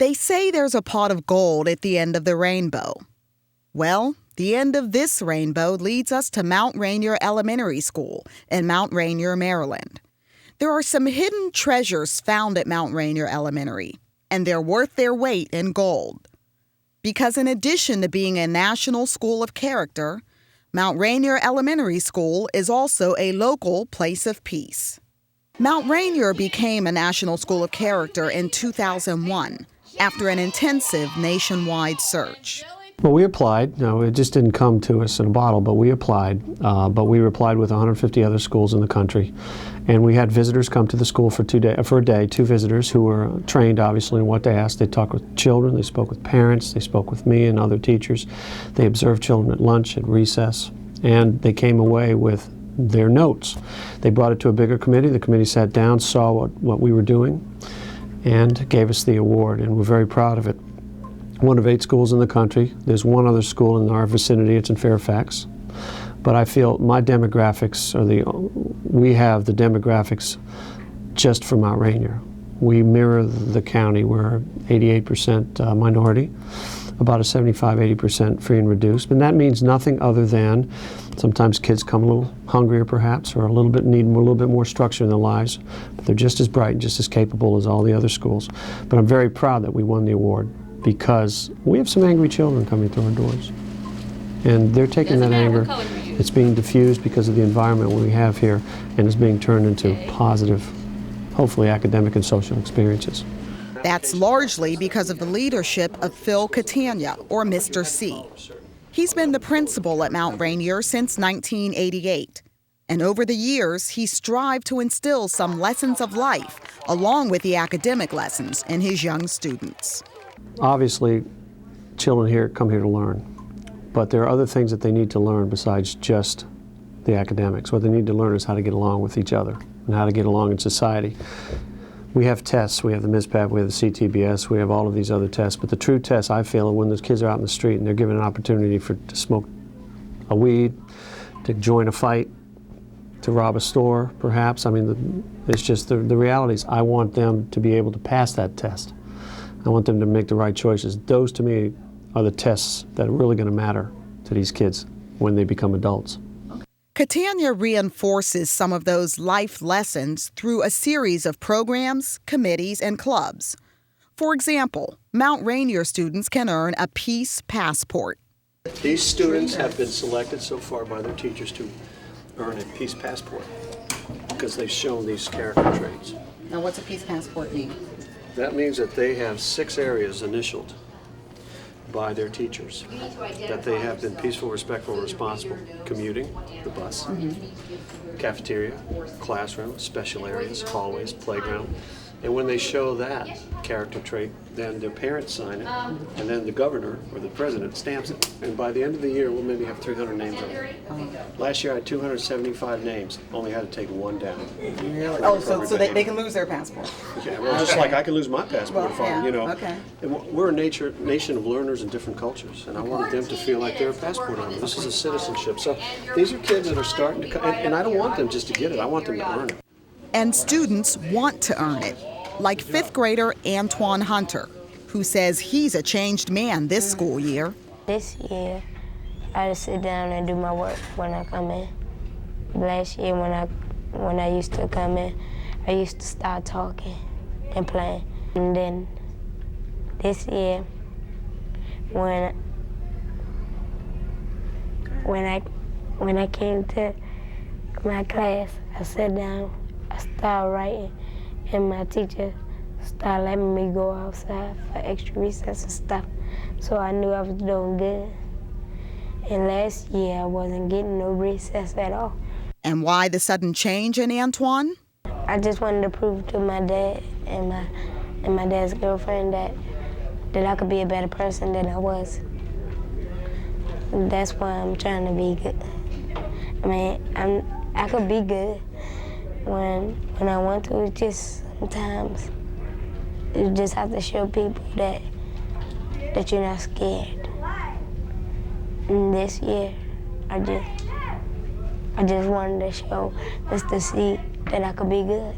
They say there's a pot of gold at the end of the rainbow. Well, the end of this rainbow leads us to Mount Rainier Elementary School in Mount Rainier, Maryland. There are some hidden treasures found at Mount Rainier Elementary, and they're worth their weight in gold. Because in addition to being a national school of character, Mount Rainier Elementary School is also a local place of peace. Mount Rainier became a national school of character in 2001 after an intensive nationwide search. Well, we applied. No, it just didn't come to us in a bottle, but we applied. But we applied with 150 other schools in the country. And we had visitors come to the school for a day, 2 visitors who were trained, obviously, in what they asked. They talked with children, they spoke with parents, they spoke with me and other teachers. They observed children at lunch, at recess, and they came away with their notes. They brought it to a bigger committee. The committee sat down, saw what we were doing, and gave us the award, and we're very proud of it. One of 8 schools in the country. There's one other school in our vicinity. It's in Fairfax. But I feel my demographics we have the demographics just for Mount Rainier. We mirror the county. We're 88% minority, about a 75-80% free and reduced. And that means nothing other than sometimes kids come a little hungrier perhaps, or need a little bit more structure in their lives. But they're just as bright and just as capable as all the other schools. But I'm very proud that we won the award, because we have some angry children coming through our doors. And they're taking that anger, it's being diffused because of the environment we have here, and it's being turned into positive, hopefully academic and social experiences. That's largely because of the leadership of Phil Catania, or Mr. C. He's been the principal at Mount Rainier since 1988. And over the years, he strived to instill some lessons of life, along with the academic lessons, in his young students. Obviously, children here come here to learn, but there are other things that they need to learn besides just the academics. What they need to learn is how to get along with each other and how to get along in society. We have tests. We have the MISPAP, we have the CTBS, we have all of these other tests, but the true tests, I feel, are when those kids are out in the street and they're given an opportunity to smoke a weed, to join a fight, to rob a store, perhaps. I mean, it's just the reality is I want them to be able to pass that test. I want them to make the right choices. Those, to me, are the tests that are really going to matter to these kids when they become adults. Catania reinforces some of those life lessons through a series of programs, committees, and clubs. For example, Mount Rainier students can earn a Peace Passport. These students have been selected so far by their teachers to earn a Peace Passport because they've shown these character traits. Now, what's a Peace Passport mean? That means that they have 6 areas initialed by their teachers, that they have been peaceful, respectful, responsible. Commuting, the bus, cafeteria, classroom, special areas, hallways, playground. And when they show that character trait, then their parents sign it, and then the governor or the president stamps it. And by the end of the year, we'll maybe have 300 names on it. Last year I had 275 names, only had to take 1 down. Really? Oh, so they can lose their passport. Yeah, well, just like I can lose my passport if I, Okay. And we're a nation of learners in different cultures, and I wanted them to feel like they're a passport owner. This is a citizenship. So these are kids that are starting to come, and I don't want them just to get it, I want them to earn it. And students want to earn it, like 5th grader Antoine Hunter, who says he's a changed man this school year. This year, I just sit down and do my work when I come in. Last year, when I used to come in, I used to start talking and playing. And then this year, when I came to my class, I sat down, I started writing, and my teacher started letting me go outside for extra recess and stuff. So I knew I was doing good. And last year I wasn't getting no recess at all. And why the sudden change in Antoine? I just wanted to prove to my dad and my dad's girlfriend that I could be a better person than I was. That's why I'm trying to be good. I mean, I could be good when I want to. It's just sometimes you just have to show people that you're not scared. And this year, I just wanted to show Mr. C that I could be good.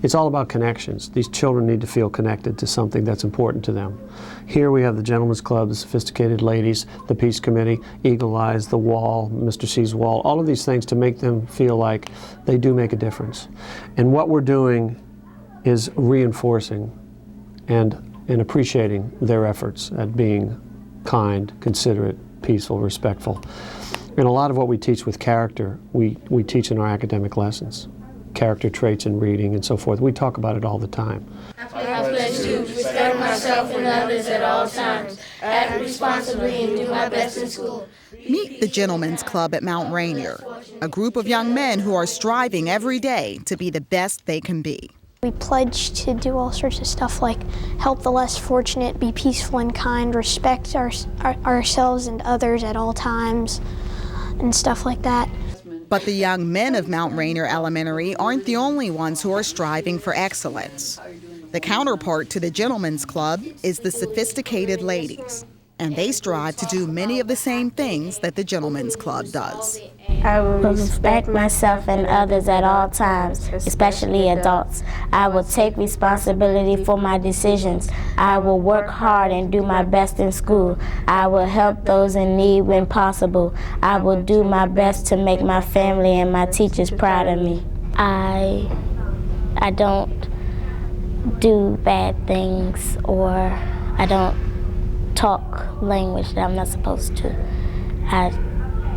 It's all about connections. These children need to feel connected to something that's important to them. Here we have the Gentlemen's Club, the Sophisticated Ladies, the Peace Committee, Eagle Eyes, the Wall, Mr. C's Wall, all of these things to make them feel like they do make a difference. And what we're doing is reinforcing and appreciating their efforts at being kind, considerate, peaceful, respectful. And a lot of what we teach with character, we teach in our academic lessons. Character traits in reading and so forth. We talk about it all the time. I pledge to respect myself and others at all times, act responsibly, and do my best in school. Meet the Gentlemen's Club at Mount Rainier, a group of young men who are striving every day to be the best they can be. We pledge to do all sorts of stuff like help the less fortunate, be peaceful and kind, respect ourselves and others at all times, and stuff like that. But the young men of Mount Rainier Elementary aren't the only ones who are striving for excellence. The counterpart to the Gentlemen's Club is the Sophisticated Ladies, and they strive to do many of the same things that the Gentlemen's Club does. I will respect myself and others at all times, especially adults. I will take responsibility for my decisions. I will work hard and do my best in school. I will help those in need when possible. I will do my best to make my family and my teachers proud of me. I don't do bad things, or I don't talk language that I'm not supposed to. I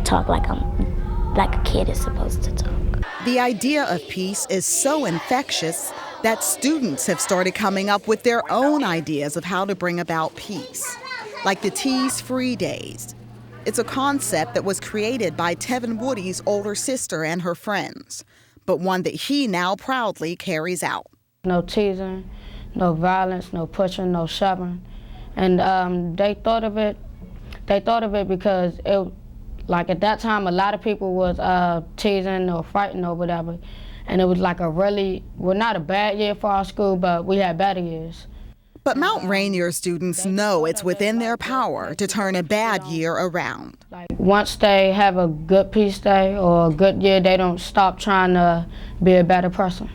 talk like a kid is supposed to talk. The idea of peace is so infectious that students have started coming up with their own ideas of how to bring about peace, like the Tease-Free Days. It's a concept that was created by Tevin Woody's older sister and her friends, but one that he now proudly carries out. No teasing, no violence, no pushing, no shoving. And they thought of it because like at that time, a lot of people was teasing or fighting or whatever, and it was like not a bad year for our school, but we had better years. But Mount Rainier students know it's within their power to turn a bad year around. Once they have a good peace day or a good year, they don't stop trying to be a better person.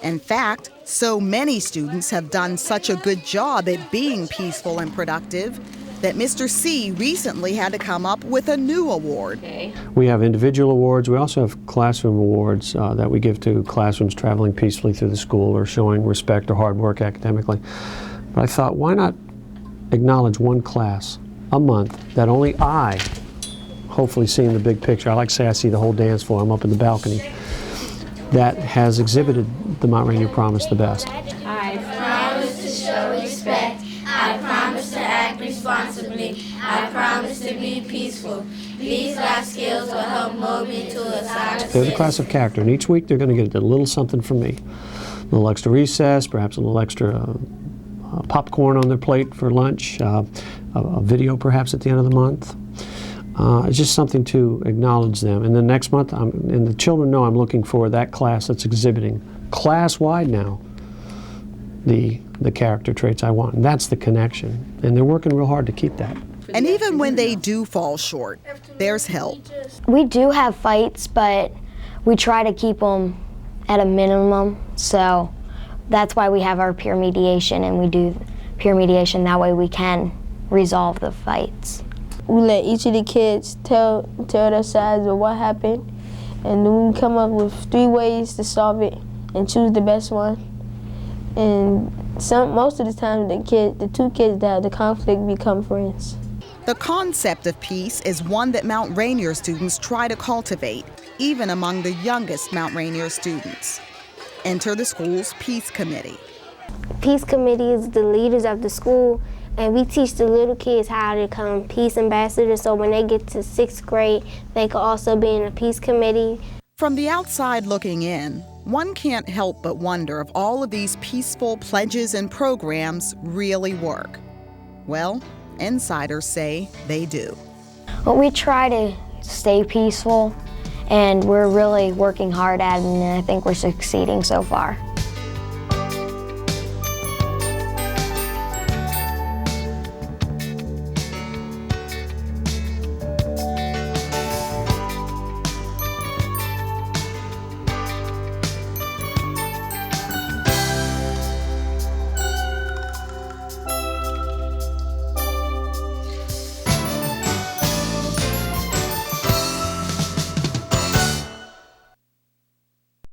In fact, so many students have done such a good job at being peaceful and productive that Mr. C recently had to come up with a new award. We have individual awards. We also have classroom awards that we give to classrooms traveling peacefully through the school or showing respect or hard work academically. But I thought, why not acknowledge one class a month that only I, hopefully seeing the big picture, I like to say I see the whole dance floor, I'm up in the balcony, that has exhibited the Mount Rainier Promise the best. I promise to show respect. I promise to act responsibly. I promise to be peaceful. These life skills will help mold me to a solid. They're the class of character, and each week they're going to get a little something from me. A little extra recess, perhaps a little extra popcorn on their plate for lunch, a video perhaps at the end of the month. It's just something to acknowledge them. And then next month, and the children know I'm looking for that class that's exhibiting class-wide now the character traits I want. And that's the connection. And they're working real hard to keep that. And even when they do fall short, there's help. We do have fights, but we try to keep them at a minimum. So that's why we have our peer mediation, and we do peer mediation. That way we can resolve the fights. We let each of the kids tell their sides of what happened, and then we come up with 3 ways to solve it and choose the best one. And most of the time, the 2 kids that have the conflict become friends. The concept of peace is one that Mount Rainier students try to cultivate, even among the youngest Mount Rainier students. Enter the school's Peace Committee. Peace Committee is the leaders of the school, and we teach the little kids how to become peace ambassadors, so when they get to 6th grade, they can also be in a Peace Committee. From the outside looking in, one can't help but wonder if all of these peaceful pledges and programs really work. Well, insiders say they do. But we try to stay peaceful, and we're really working hard at it, and I think we're succeeding so far.